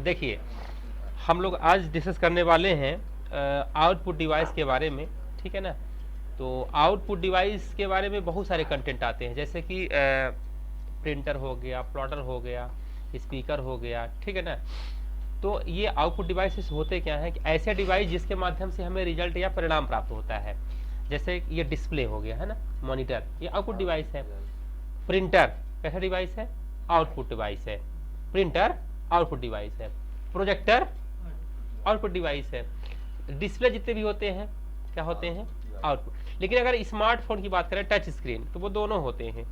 देखिए, हम लोग आज डिस्कस करने वाले हैं आउटपुट डिवाइस के बारे में, ठीक है ना। तो आउटपुट डिवाइस के बारे में बहुत सारे कंटेंट आते हैं, जैसे कि प्रिंटर हो गया, प्लॉटर हो गया, स्पीकर हो गया, ठीक है ना। तो ये आउटपुट डिवाइसेस होते क्या हैं कि ऐसे डिवाइस जिसके माध्यम से हमें रिजल्ट या परिणाम प्राप्त होता है। जैसे ये डिस्प्ले हो गया है ना, मॉनिटर, ये आउटपुट डिवाइस है। प्रिंटर कैसा डिवाइस है? आउटपुट डिवाइस है। प्रिंटर आउटपुट डिवाइस है। प्रोजेक्टर आउटपुट डिवाइस है। डिस्प्ले जितने भी होते हैं क्या होते हैं? आउटपुट। लेकिन अगर स्मार्टफोन की बात करें, टच स्क्रीन, तो वो दोनों होते हैं,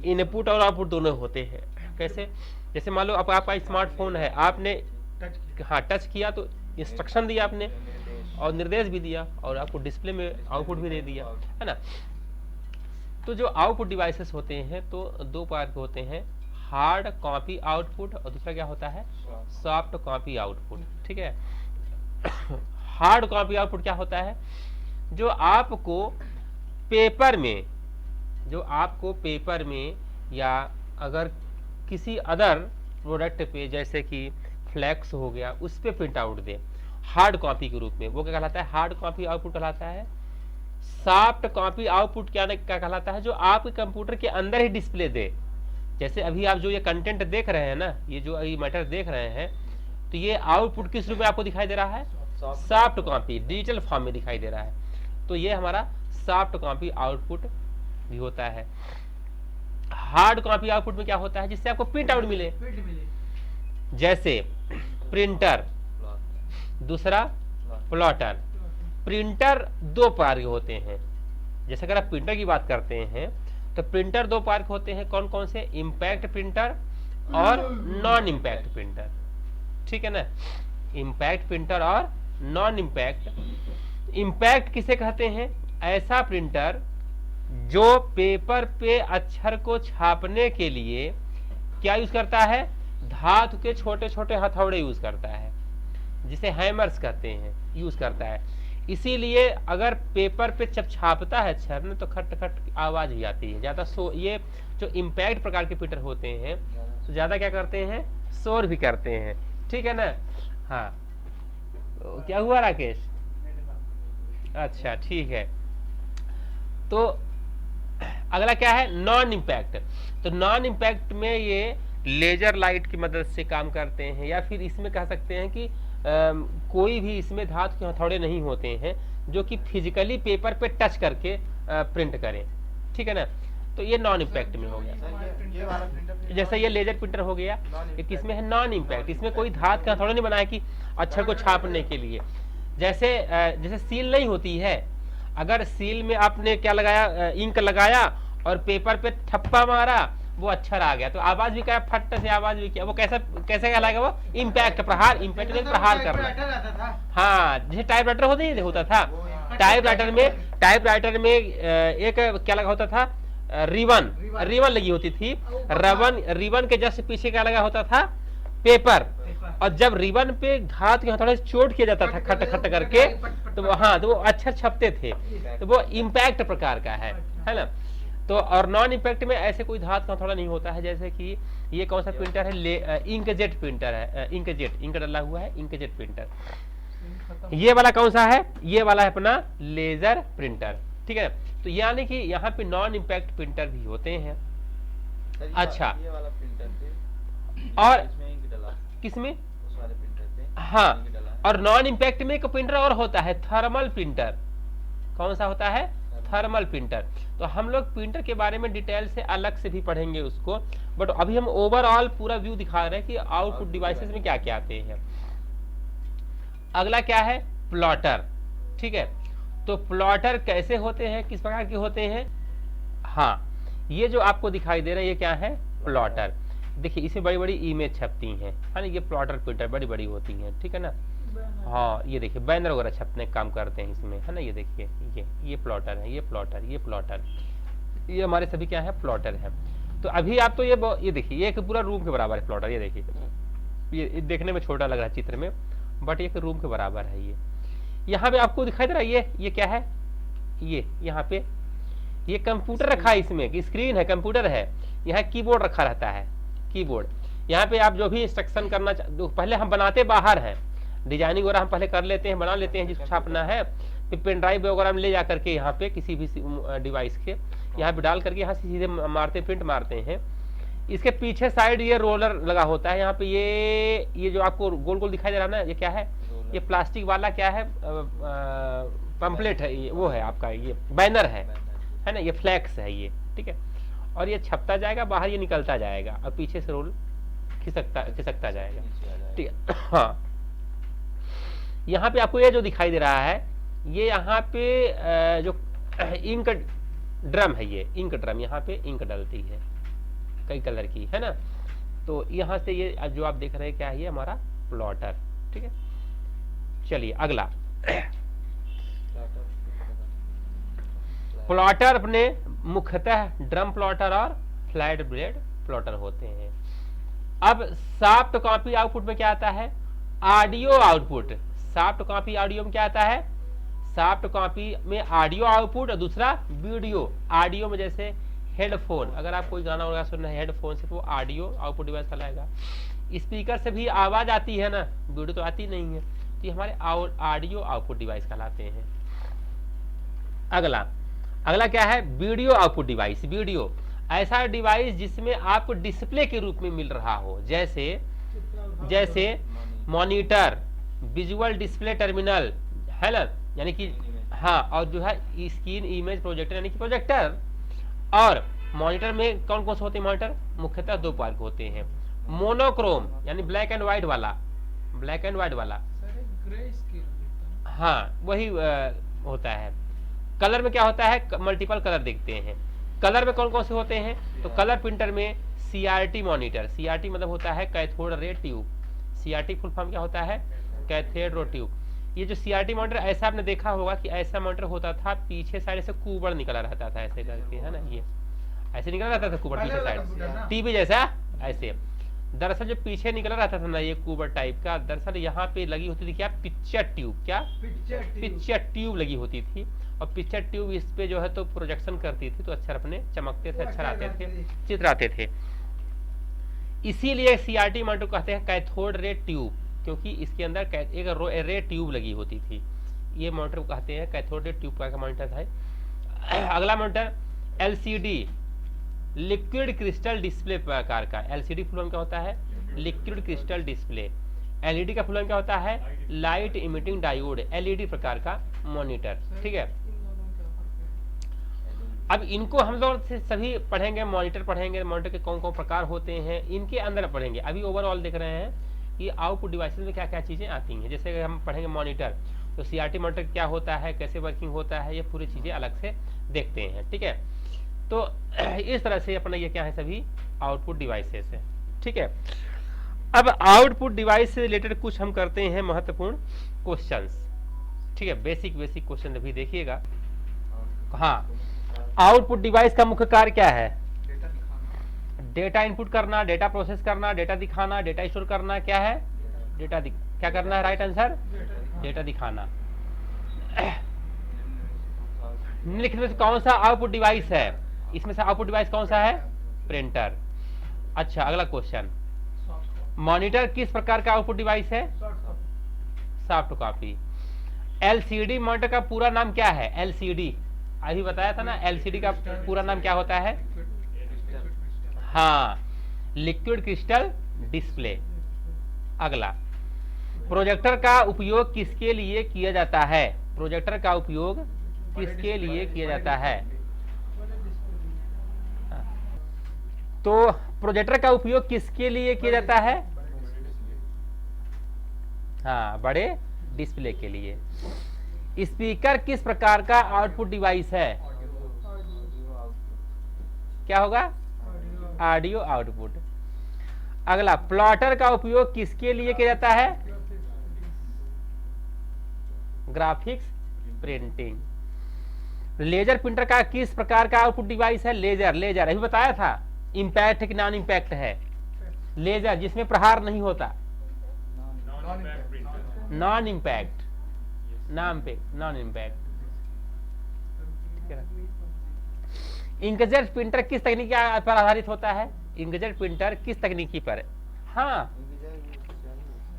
इनपुट और आउटपुट दोनों होते हैं। कैसे? जैसे मान लो अब आपका स्मार्टफोन है, आपने टच किया तो इंस्ट्रक्शन दिया आपने और निर्देश भी दिया और आपको डिस्प्ले में आउटपुट भी दे दिया, है ना। तो जो आउटपुट डिवाइसेस होते हैं तो दो प्रकार के होते हैं, हार्ड कॉपी आउटपुट और दूसरा क्या होता है? सॉफ्ट कॉपी आउटपुट, ठीक है। हार्ड कॉपी आउटपुट क्या होता है? जो आपको पेपर में या अगर किसी अदर प्रोडक्ट पे जैसे कि फ्लैक्स हो गया, उस पे प्रिंट आउट दे हार्ड कॉपी के रूप में, वो क्या कहलाता है? हार्ड कॉपी आउटपुट कहलाता है। सॉफ्ट कॉपी आउटपुट क्या कहलाता है? जो आपके कंप्यूटर के अंदर ही डिस्प्ले दे। जैसे अभी आप जो ये कंटेंट देख रहे हैं ना, ये जो ये मैटर देख रहे हैं, तो ये आउटपुट किस रूप में आपको दिखाई दे रहा है? सॉफ्ट कॉपी, डिजिटल फॉर्म में दिखाई दे रहा है। तो ये हमारा सॉफ्ट कॉपी आउटपुट भी होता है। हार्ड कॉपी आउटपुट में क्या होता है? जिससे आपको प्रिंट आउट मिले, जैसे प्रिंटर, दूसरा प्लॉटर। प्रिंटर दो प्रकार के होते हैं। जैसे अगर आप प्रिंटर की बात करते हैं तो प्रिंटर दो प्रकार के होते हैं। कौन कौन से? इंपैक्ट प्रिंटर और नॉन इंपैक्ट प्रिंटर, ठीक है ना। इंपैक्ट प्रिंटर और नॉन इंपैक्ट। इंपैक्ट किसे कहते हैं? ऐसा प्रिंटर जो पेपर पे अक्षर को छापने के लिए क्या यूज करता है? धातु के छोटे छोटे हथौड़े यूज करता है, जिसे हैमर्स कहते हैं, यूज करता है। इसीलिए अगर पेपर पे जब छापता है अक्षर में तो खट खट आवाज भी आती है ज्यादा। ये जो इंपैक्ट प्रकार के प्रिंटर होते हैं तो ज्यादा क्या करते हैं? शोर भी करते हैं, ठीक है ना। हाँ, तो क्या हुआ राकेश? अच्छा, ठीक है। तो अगला क्या है? Non impact. तो नॉन इंपैक्ट में ये लेजर लाइट की मदद से काम करते हैं, या फिर इसमें कह सकते हैं कि कोई भी इसमें धातु के हथौड़े नहीं होते हैं जो कि फिजिकली पेपर पे टच करके प्रिंट करें, ठीक है ना। तो ये नॉन इंपैक्ट में हो गया। जैसे ये लेजर प्रिंटर हो गया, ये किसमें है? Non impact. इसमें कोई धातु का हथौड़ा नहीं बनाया कि अक्षर को छापने के लिए। जैसे सील नहीं होती है, अगर सील में आपने क्या लगाया? इंक लगाया और पेपर पे ठप्पा मारा, वो अक्षर आ गया तो आवाज भी क्या? फट से आवाज भी क्या? वो कैसे कहलाएगा? वो इम्पैक्ट, प्रहार। इम्पैक्ट में प्रहार करना। हाँ, जैसे टाइपराइटर होता था। टाइपराइटर में एक क्या लगा होता था? रिबन लगी होती थी। रिबन के जस्ट पीछे क्या लगा होता था? पेपर। और जब रिबन पे धात के हथौड़े से चोट किया जाता था खट खट करके, तो वो अक्षर छपते थे। तो वो इम्पैक्ट प्रकार का है ना। तो और नॉन इंपैक्ट में ऐसे कोई धात का हथौड़ा नहीं होता है। जैसे कि ये कौन सा प्रिंटर है? इंकजेट प्रिंटर है। इंक डला हुआ है, इंकजेट प्रिंटर। ये वाला कौन सा है? ये वाला है अपना लेजर प्रिंटर, ठीक है। तो यानी कि यहाँ पे नॉन इंपैक्ट प्रिंटर भी होते हैं। अच्छा, ये वाला प्रिंटर पे और इसमें इंक डला, किसमें? उस वाले प्रिंटर पे हाँ, इंक डला है। और नॉन इंपैक्ट में एक प्रिंटर और होता है, थर्मल प्रिंटर। कौन सा होता है? Thermal printer. तो हम लोग प्रिंटर के बारे में डिटेल से अलग से भी पढ़ेंगे उसको, बट अभी हम ओवरऑल पूरा व्यू दिखा रहे हैं कि आउटपुट डिवाइसेस में क्या क्या आते हैं। अगला क्या है? प्लॉटर, ठीक है। तो प्लॉटर कैसे होते हैं, किस प्रकार के होते हैं? हाँ, ये जो आपको दिखाई दे रहा है ये क्या है? प्लॉटर। देखिए, इसमें बड़ी बड़ी इमेज छपती हैं, है ना। ये प्लॉटर प्रिंटर बड़ी बड़ी होती हैं, ठीक है ना। हाँ, ये देखिए बैनर वगैरह छपने का काम करते हैं इसमें, है ना। ये देखिए, ये प्लॉटर है, ये प्लॉटर, ये हमारे सभी क्या है? प्लॉटर है। तो अभी आप तो ये देखिए, ये एक पूरा रूम के बराबर है प्लॉटर। ये देखिए, ये देखने में छोटा लग रहा है चित्र में, बट एक रूम के बराबर है। ये यहाँ पे आपको दिखाई दे रहा है, ये क्या है? ये यहाँ पे ये कंप्यूटर रखा है, इसमें स्क्रीन है, कंप्यूटर है, यहाँ कीबोर्ड रखा रहता है, कीबोर्ड। यहाँ पे आप जो भी इंस्ट्रक्शन करना पहले हम बनाते बाहर हैं, डिजाइनिंग वगैरह हम पहले कर लेते हैं, बना लेते हैं जिसको छापना है, फिर पेन ड्राइव वगैरह में ले जा करके यहाँ पे किसी भी डिवाइस के यहाँ पे डाल करके यहाँ से सीधे मारते प्रिंट मारते हैं। इसके पीछे साइड ये रोलर लगा होता है, यहाँ पे ये जो आपको गोल गोल दिखाई दे रहा है ना, ये क्या है, ये प्लास्टिक वाला क्या है, पंपलेट है, ये वो है आपका, ये बैनर है ना, ये फ्लैक्स है ये, ठीक है। और ये छपता जाएगा बाहर, ये निकलता जाएगा और पीछे से रोल खिसकता जाएगा, ठीक है। हाँ, यहाँ पे आपको ये जो दिखाई दे रहा है, ये यहाँ पे जो इंक ड्रम है, ये इंक ड्रम, यहाँ पे इंक डलती है कई कलर की, है ना। तो यहाँ से ये जो आप देख रहे हैं क्या है, ये हमारा प्लॉटर, ठीक है। चलिए अगला, प्लॉटर अपने मुख्यतः ड्रम प्लॉटर और फ्लैट ब्लेड प्लॉटर होते हैं। अब सॉफ्ट कॉपी आउटपुट में क्या आता है, audio output. Soft copy audio में क्या आता है, सॉफ्ट कॉपी में ऑडियो आउटपुट और दूसरा वीडियो। ऑडियो में जैसे हेडफोन, अगर आप कोई गाना वगैरह सुन रहे हैं हेडफोन से तो वो ऑडियो आउटपुट डिवाइस कहलाएगा। स्पीकर से भी आवाज आती है ना, वीडियो तो आती नहीं है, तो ये हमारे ऑडियो आउटपुट डिवाइस कहलाते हैं। अगला क्या है, वीडियो आउटपुट डिवाइस। वीडियो ऐसा डिवाइस जिसमें आपको डिस्प्ले के रूप में मिल रहा हो, जैसे मॉनिटर, विजुअल डिस्प्ले टर्मिनल, है ना, यानी कि हाँ, और जो है स्क्रीन इमेज प्रोजेक्टर यानी कि प्रोजेक्टर। और मॉनिटर में कौन कौन से होते हैं, मॉनिटर मुख्यतः दो प्रकार के होते हैं, मोनोक्रोम यानी ब्लैक एंड व्हाइट वाला, हाँ वही होता है। कलर में क्या होता है, मल्टीपल कलर देखते हैं। कलर में कौन कौन से होते हैं, तो कलर प्रिंटर में CRT मॉनिटर, CRT मतलब होता है cathode ray tube, CRT full form क्या होता है, कैथोड रे ट्यूब। ये जो CRT मॉनिटर, ऐसा आपने देखा होगा कि ऐसा मॉनिटर होता था, पीछे साइड से कुबड़ निकला रहता था ऐसे करके, है ना, ये ऐसे निकला रहता था कुबड़ पीछे साइड, टीवी जैसा ऐसे। दरअसल जो पीछे निकला रहता था ना ये कुबड़ टाइप का, दरअसल यहाँ पे लगी होती थी क्या, पिक्चर ट्यूब, क्या पिक्चर ट्यूब लगी होती थी। और पिक्चर ट्यूब इस पे जो है तो प्रोजेक्शन करती थी, तो अक्षर अपने चमकते थे, अक्षर आते थे, चित्र आते थे। इसीलिए CRT मॉनिटर कहते हैं कैथोड रे ट्यूब, क्योंकि इसके अंदर एक रे ट्यूब लगी होती थी। ये मॉनिटर को कहते हैं कैथोड रे ट्यूब का मॉनिटर है। अगला monitor LCD, liquid crystal display प्रकार का। LCD फुल फॉर्म क्या होता है, लिक्विड क्रिस्टल डिस्प्ले। LED का फुल फॉर्म क्या होता है, लाइट इमिटिंग डायोड, LED प्रकार का मॉनिटर, ठीक है। अब इनको हम लोग से सभी पढ़ेंगे, मॉनिटर पढ़ेंगे, मॉनिटर के कौन कौन प्रकार होते हैं इनके अंदर पढ़ेंगे। अभी ओवरऑल देख रहे हैं कि आउटपुट डिवाइसेस में क्या क्या चीजें आती हैं। जैसे हम पढ़ेंगे मॉनिटर, तो CRT मॉनिटर क्या होता है, कैसे वर्किंग होता है, ये पूरी चीजें अलग से देखते हैं, ठीक है। तो इस तरह से अपना ये क्या है, सभी आउटपुट डिवाइसेस है, ठीक है। अब आउटपुट डिवाइस से रिलेटेड कुछ हम करते हैं महत्वपूर्ण क्वेश्चंस, ठीक है। बेसिक क्वेश्चन अभी देखिएगा। हाँ, आउटपुट डिवाइस का मुख्य कार्य क्या है, डेटा इनपुट करना, डेटा प्रोसेस करना, डेटा दिखाना, डेटा स्टोर करना, क्या है, क्या करना है, राइट आंसर, डेटा दिखाना। निम्नलिखित में से कौन सा आउटपुट डिवाइस है, इसमें से आउटपुट डिवाइस कौन सा है, प्रिंटर। अच्छा, अगला क्वेश्चन, मॉनिटर किस प्रकार का आउटपुट डिवाइस है, सॉफ्ट कॉपी। LCD मॉनिटर का पूरा नाम क्या है, LCD अभी बताया था ना, LCD का पूरा नाम क्या होता है, हाँ, लिक्विड क्रिस्टल डिस्प्ले। अगला, प्रोजेक्टर का उपयोग किसके लिए किया जाता है, प्रोजेक्टर का उपयोग किसके लिए किया जाता है, तो प्रोजेक्टर का उपयोग किसके लिए किया जाता है, हाँ, बड़े डिस्प्ले के लिए। स्पीकर किस प्रकार का आउटपुट डिवाइस है, क्या होगा, ऑडियो आउटपुट। अगला, प्लॉटर का उपयोग किसके लिए किया जाता है, ग्राफिक्स प्रिंटिंग। लेजर प्रिंटर का किस प्रकार का आउटपुट डिवाइस है, लेजर अभी बताया था, इंपैक्ट है कि नॉन इंपैक्ट है, लेजर जिसमें प्रहार नहीं होता, non impact, non impact. Inkjet printer किस तकनीक पर आधारित होता है, इंकजेट प्रिंटर किस तकनीकी पर हाँ,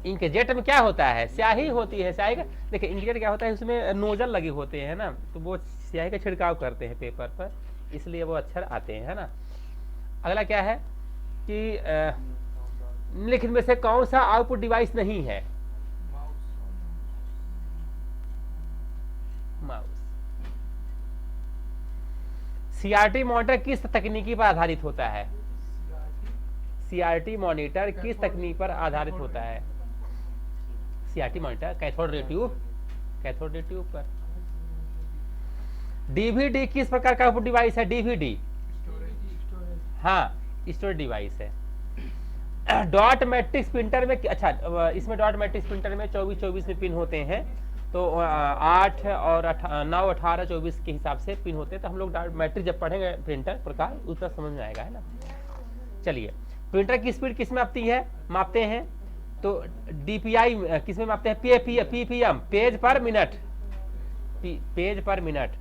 इंकजेट में क्या होता है, स्याही होती है। स्याही का देखिए, इंकजेट क्या होता है, उसमें नोजल लगे होते हैं ना, तो वो स्याही का छिड़काव करते हैं पेपर पर, इसलिए वो अक्षर आते हैं, है ना। अगला क्या है कि निम्नलिखित में से कौन सा आउटपुट डिवाइस नहीं है? माउस। सीआरटी मॉनिटर किस तकनीकी पर आधारित होता है? सीआरटी मॉनिटर किस तकनीक पर आधारित होता है? CRT monitor cathode ray tube, cathode ray tube पर। डीवीडी किस प्रकार का आउटपुट डिवाइस है? डीवीडी, हाँ, स्टोरेज डिवाइस है। डॉट मैट्रिक्स प्रिंटर में, अच्छा इसमें डॉट मैट्रिक्स प्रिंटर में 24-24 में पिन होते हैं, तो 8 और 9, 18, 24 के हिसाब से पिन होते हैं। तो हम लोग डॉट मैट्रिक्स जब पढ़ेंगे प्रिंटर प्रकार, उतना समझ में आएगा, है ना। चलिए, प्रिंटर की स्पीड किस में मापते हैं? तो डीपीआई किस में मापते हैं? पीपीएम, पेज पर मिनट, पेज पर मिनट,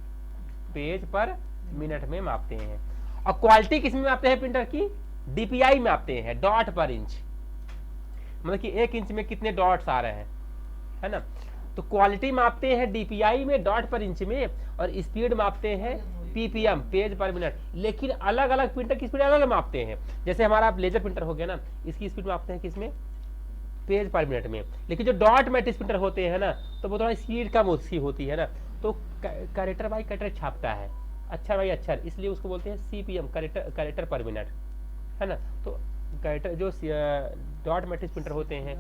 पेज पर मिनट में मापते हैं। और क्वालिटी किस में मापते हैं प्रिंटर की? डीपीआई में मापते हैं, डॉट पर इंच, मतलब कि 1 इंच में कितने डॉट्स आ रहे हैं, है ना। तो क्वालिटी मापते हैं डीपीआई में, डॉट पर इंच में, और स्पीड मापते हैं पीपीएम, पेज पर मिनट। लेकिन अलग अलग प्रिंटर की स्पीड अलग अलग मापते हैं। जैसे हमारा लेजर प्रिंटर हो गया ना, इसकी स्पीड मापते हैं किसमें? पेज पर मिनट में। लेकिन जो डॉट मैट्रिक्स प्रिंटर होते हैं ना, तो वो थोड़ा स्पीड कम उसकी होती है ना, तो कैरेक्टर बाई कैरेक्टर छापता है, अक्षर बाई अक्षर, इसलिए उसको बोलते हैं सीपीएम, कैरेक्टर पर मिनट, है ना। तो कैरेक्टर जो डॉट मैट्रिक्स प्रिंटर होते हैं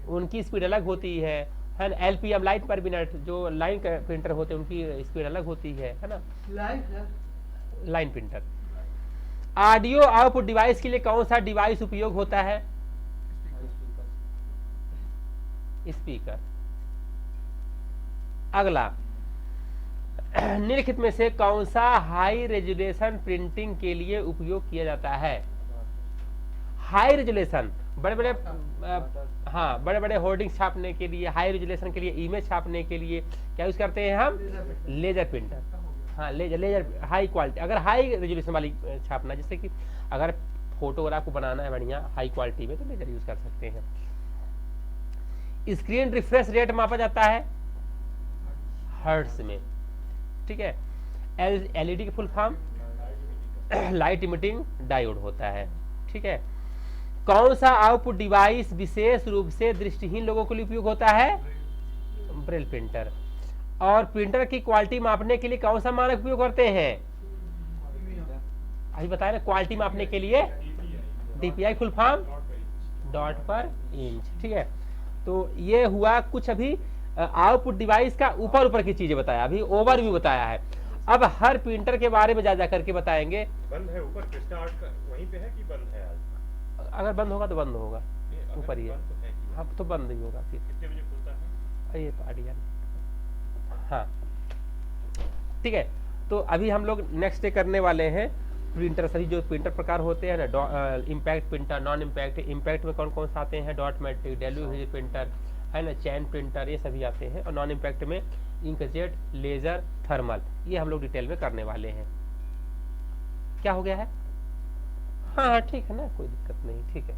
उनकी स्पीड अलग होती है ना। एलपीएम, लाइन पर मिनट, जो लाइन प्रिंटर होते हैं उनकी स्पीड अलग होती है ना। Line printer. Audio output device के लिए कौन सा डिवाइस उपयोग होता है? स्पीकर। अगला, निम्नलिखित में से कौन सा हाई रेजोल्यूशन प्रिंटिंग के लिए उपयोग किया जाता है? हाई रेजोल्यूशन, बड़े बड़े हाँ, बड़े बड़े होर्डिंग छापने के लिए, हाई रेजोल्यूशन के लिए, इमेज छापने के लिए क्या यूज करते हैं हम? Laser printer. हाँ, लेजर हाई क्वालिटी, अगर हाई रेजोल्यूशन वाली छापना, जैसे कि अगर फोटोग्राफ को बनाना है बढ़िया हाई क्वालिटी में, तो लेजर यूज कर सकते हैं। स्क्रीन रिफ्रेश रेट मापा जाता है हर्ट्ज में, ठीक है। एलईडी की full form light emitting diode होता है, ठीक है। कौन सा आउटपुट डिवाइस विशेष रूप से दृष्टिहीन लोगों के लिए उपयोग होता है? Braille printer. और प्रिंटर की क्वालिटी मापने के लिए कौन सा मानक उपयोग करते हैं? अभी बताया ना, क्वालिटी मापने के लिए डीपीआई, फुल फॉर्म डॉट पर इंच, ठीक है। तो ये हुआ कुछ अभी आउटपुट डिवाइस का ऊपर ऊपर की चीजें बताया, अभी ओवरव्यू बताया है। अब हर प्रिंटर के बारे में जा करके बताएंगे। बंद है ऊपर, कृष्णा आर्ट का वहीं पे है कि बंद है आज? अगर बंद होगा तो बंद होगा, ऊपर ही है। हाँ, तो बंद ही होगा फिर। कितने बजे खुलता है? ये पार्टियन, हाँ, ठीक है। तो अभी हम लोग नेक्स्ट डे करने वाले हैं प्रिंटर, सभी जो प्रिंटर प्रकार होते हैं ना, impact printer, non impact. Impact में कौन कौन से आते हैं? डॉट मैट्रिक, डेल्यू प्रिंटर, है ना, चैन प्रिंटर, ये सभी आते हैं। और नॉन इम्पैक्ट में इंकजेट, लेजर, थर्मल, ये हम लोग डिटेल में करने वाले हैं। क्या हो गया है? हाँ, ठीक है ना, कोई दिक्कत नहीं, ठीक है।